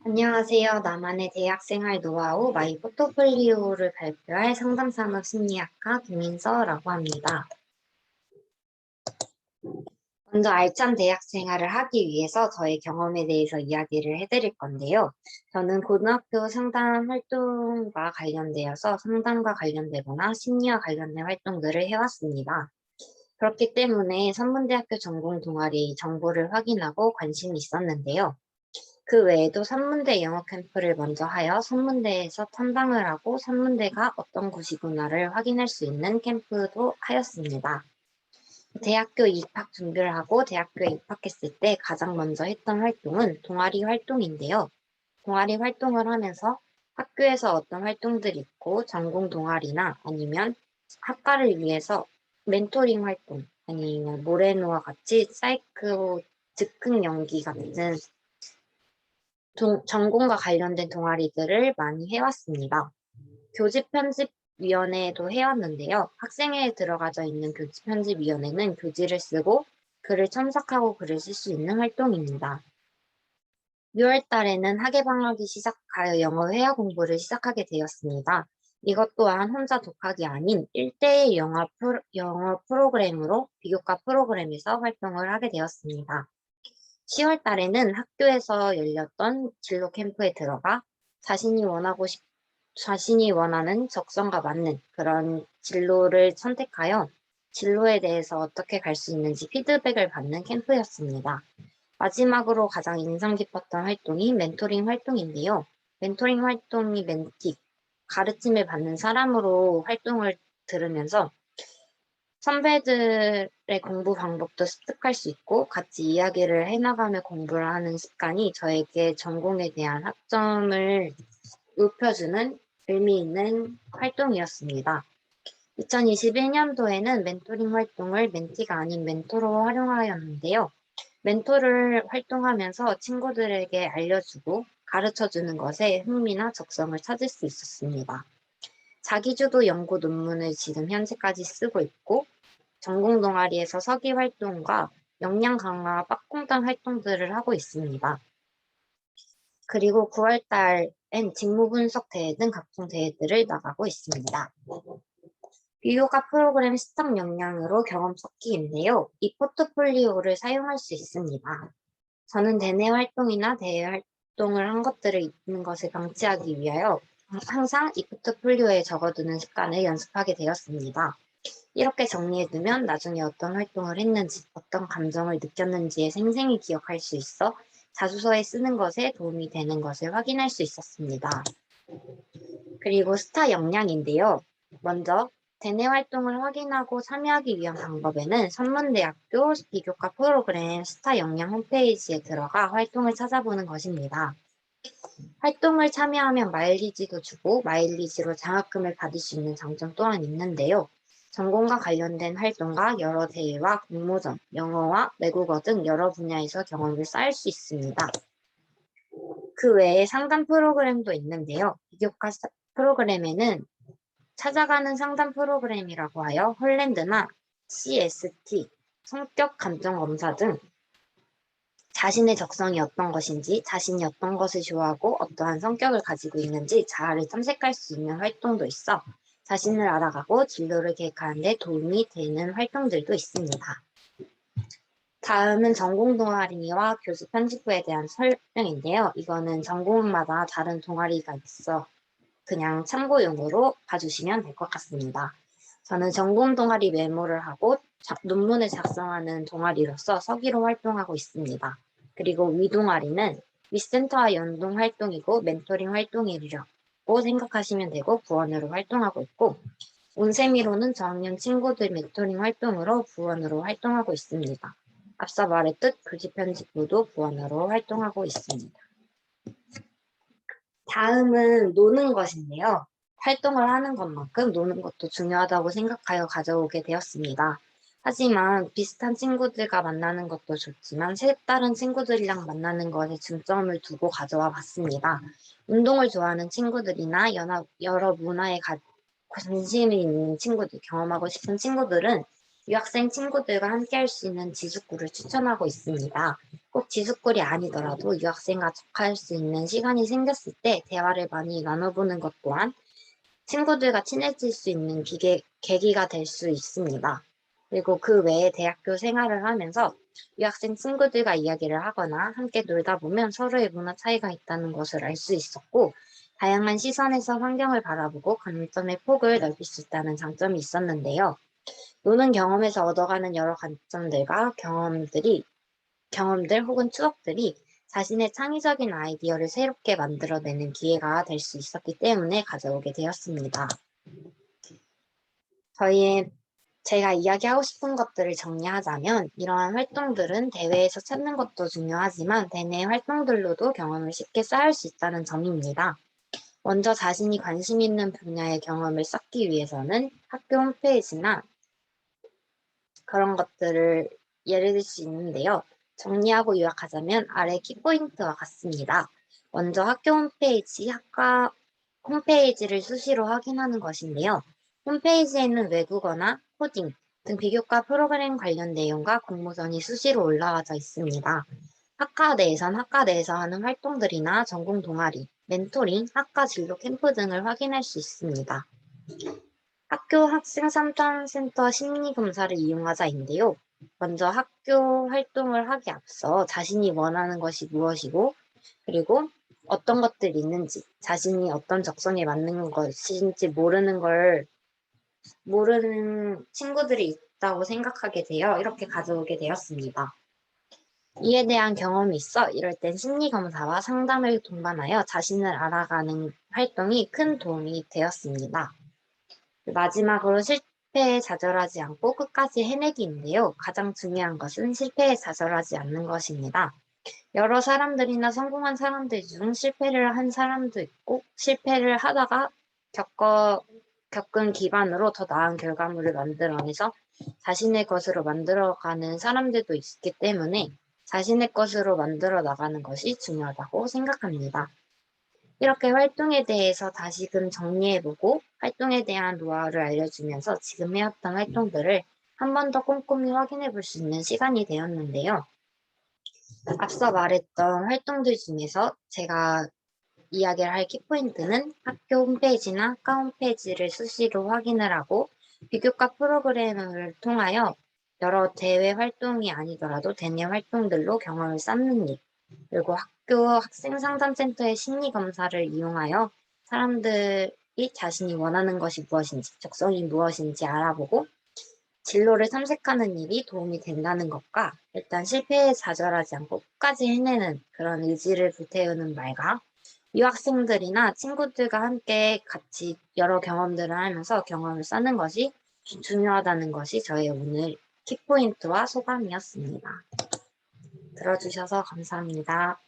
안녕하세요. 나만의 대학생활 노하우 마이 포트폴리오를 발표할 상담산업 심리학과 김인서라고 합니다. 먼저 알찬 대학생활을 하기 위해서 저의 경험에 대해서 이야기를 해드릴 건데요. 저는 고등학교 상담 활동과 관련되어서 상담과 관련되거나 심리와 관련된 활동들을 해왔습니다. 그렇기 때문에 선문대학교 전공 동아리 정보를 확인하고 관심이 있었는데요. 그 외에도 산문대 영어 캠프를 먼저 하여 산문대에서 탐방을 하고 산문대가 어떤 곳이구나를 확인할 수 있는 캠프도 하였습니다. 대학교 입학 준비를 하고 대학교에 입학했을 때 가장 먼저 했던 활동은 동아리 활동인데요. 동아리 활동을 하면서 학교에서 어떤 활동들이 있고 전공 동아리나 아니면 학과를 위해서 멘토링 활동 아니면 모래노와 같이 사이코 즉흥 연기 같은 전공과 관련된 동아리들을 많이 해왔습니다. 교직편집위원회도 해왔는데요. 학생회에 들어가져 있는 교직편집위원회는 교지를 쓰고 글을 첨삭하고 글을 쓸 수 있는 활동입니다. 6월 달에는 학예방학이 시작하여 영어 회화 공부를 시작하게 되었습니다. 이것 또한 혼자 독학이 아닌 1대1 영어 프로그램으로 비교과 프로그램에서 활동을 하게 되었습니다. 10월 달에는 학교에서 열렸던 진로 캠프에 들어가 자신이 원하는 적성과 맞는 그런 진로를 선택하여 진로에 대해서 어떻게 갈 수 있는지 피드백을 받는 캠프였습니다. 마지막으로 가장 인상 깊었던 활동이 멘토링 활동인데요. 멘토링 활동이 멘티, 가르침을 받는 사람으로 활동을 들으면서 선배들의 공부 방법도 습득할 수 있고 같이 이야기를 해나가며 공부를 하는 습관이 저에게 전공에 대한 학점을 높여주는 의미 있는 활동이었습니다. 2021년도에는 멘토링 활동을 멘티가 아닌 멘토로 활용하였는데요. 멘토를 활동하면서 친구들에게 알려주고 가르쳐주는 것에 흥미나 적성을 찾을 수 있었습니다. 자기주도 연구 논문을 지금 현재까지 쓰고 있고 전공 동아리에서 서기 활동과 역량 강화 빡공단 활동들을 하고 있습니다. 그리고 9월 달엔 직무 분석 대회 등 각종 대회들을 나가고 있습니다. 비교과 프로그램 시청 역량으로 경험 쌓기인데요. 이 포트폴리오를 사용할 수 있습니다. 저는 대내 활동이나 대외 활동을 한 것들을 잊는 것을 방지하기 위하여 항상 이 포트폴리오에 적어두는 습관을 연습하게 되었습니다. 이렇게 정리해두면 나중에 어떤 활동을 했는지, 어떤 감정을 느꼈는지에 생생히 기억할 수 있어 자소서에 쓰는 것에 도움이 되는 것을 확인할 수 있었습니다. 그리고 스타 역량인데요. 먼저 대내 활동을 확인하고 참여하기 위한 방법에는 선문대학교 비교과 프로그램 스타 역량 홈페이지에 들어가 활동을 찾아보는 것입니다. 활동을 참여하면 마일리지도 주고 마일리지로 장학금을 받을 수 있는 장점 또한 있는데요. 전공과 관련된 활동과 여러 대회와 공모전, 영어와 외국어 등 여러 분야에서 경험을 쌓을 수 있습니다. 그 외에 상담 프로그램도 있는데요. 비교과 프로그램에는 찾아가는 상담 프로그램이라고 하여 홀랜드나 CST, 성격 감정 검사 등 자신의 적성이 어떤 것인지, 자신이 어떤 것을 좋아하고 어떠한 성격을 가지고 있는지 잘 탐색할 수 있는 활동도 있어 자신을 알아가고 진로를 계획하는 데 도움이 되는 활동들도 있습니다. 다음은 전공 동아리와 교수 편집부에 대한 설명인데요. 이거는 전공마다 다른 동아리가 있어 그냥 참고용으로 봐주시면 될 것 같습니다. 저는 전공 동아리 메모를 하고 논문을 작성하는 동아리로서 서기로 활동하고 있습니다. 그리고 위 동아리는 윗센터와 연동 활동이고 멘토링 활동이라고 생각하시면 되고 부원으로 활동하고 있고 온세미로는 저학년 친구들 멘토링 활동으로 부원으로 활동하고 있습니다. 앞서 말했듯 교직편집부도 부원으로 활동하고 있습니다. 다음은 노는 것인데요. 활동을 하는 것만큼 노는 것도 중요하다고 생각하여 가져오게 되었습니다. 하지만 비슷한 친구들과 만나는 것도 좋지만 색다른 친구들이랑 만나는 것에 중점을 두고 가져와 봤습니다. 운동을 좋아하는 친구들이나 여러 문화에 관심이 있는 친구들, 경험하고 싶은 친구들은 유학생 친구들과 함께 할 수 있는 지숙구를 추천하고 있습니다. 꼭 지숙굴이 아니더라도 유학생과 접할 수 있는 시간이 생겼을 때 대화를 많이 나눠보는 것 또한 친구들과 친해질 수 있는 계기가 될 수 있습니다. 그리고 그 외에 대학교 생활을 하면서 유학생 친구들과 이야기를 하거나 함께 놀다 보면 서로의 문화 차이가 있다는 것을 알 수 있었고, 다양한 시선에서 환경을 바라보고 관점의 폭을 넓힐 수 있다는 장점이 있었는데요. 노는 경험에서 얻어가는 여러 관점들과 경험들 혹은 추억들이 자신의 창의적인 아이디어를 새롭게 만들어내는 기회가 될 수 있었기 때문에 가져오게 되었습니다. 제가 이야기하고 싶은 것들을 정리하자면 이러한 활동들은 대회에서 찾는 것도 중요하지만 대내 활동들로도 경험을 쉽게 쌓을 수 있다는 점입니다. 먼저 자신이 관심 있는 분야의 경험을 쌓기 위해서는 학교 홈페이지나 그런 것들을 예를 들 수 있는데요. 정리하고 요약하자면 아래 키포인트와 같습니다. 먼저 학교 학과 홈페이지를 수시로 확인하는 것인데요. 홈페이지에는 외국어나 코딩 등 비교과 프로그램 관련 내용과 공모전이 수시로 올라와져 있습니다. 학과 내에선 학과 내에서 하는 활동들이나 전공 동아리, 멘토링, 학과 진로 캠프 등을 확인할 수 있습니다. 학교 학생 상담센터 심리검사를 이용하자인데요. 먼저 학교 활동을 하기 앞서 자신이 원하는 것이 무엇이고, 그리고 어떤 것들이 있는지, 자신이 어떤 적성에 맞는 것인지 모르는 친구들이 있다고 생각하게 되어 이렇게 가져오게 되었습니다. 이에 대한 경험이 있어 이럴 땐 심리검사와 상담을 동반하여 자신을 알아가는 활동이 큰 도움이 되었습니다. 마지막으로 실패에 좌절하지 않고 끝까지 해내기인데요. 가장 중요한 것은 실패에 좌절하지 않는 것입니다. 여러 사람들이나 성공한 사람들 중 실패를 한 사람도 있고 실패를 하다가 겪은 기반으로 더 나은 결과물을 만들어내서 자신의 것으로 만들어가는 사람들도 있기 때문에 자신의 것으로 만들어 나가는 것이 중요하다고 생각합니다. 이렇게 활동에 대해서 다시금 정리해보고 활동에 대한 노하우를 알려주면서 지금 해왔던 활동들을 한 번 더 꼼꼼히 확인해 볼 수 있는 시간이 되었는데요. 앞서 말했던 활동들 중에서 제가 이야기를 할 키포인트는 학교 홈페이지나 학과 홈페이지를 수시로 확인을 하고 비교과 프로그램을 통하여 여러 대외 활동이 아니더라도 대내 활동들로 경험을 쌓는 일, 그리고 학교 학생상담센터의 심리검사를 이용하여 사람들이 자신이 원하는 것이 무엇인지, 적성이 무엇인지 알아보고 진로를 탐색하는 일이 도움이 된다는 것과 일단 실패에 좌절하지 않고 끝까지 해내는 그런 의지를 불태우는 말과 유학생들이나 친구들과 함께 같이 여러 경험들을 하면서 경험을 쌓는 것이 중요하다는 것이 저의 오늘 키포인트와 소감이었습니다. 들어주셔서 감사합니다.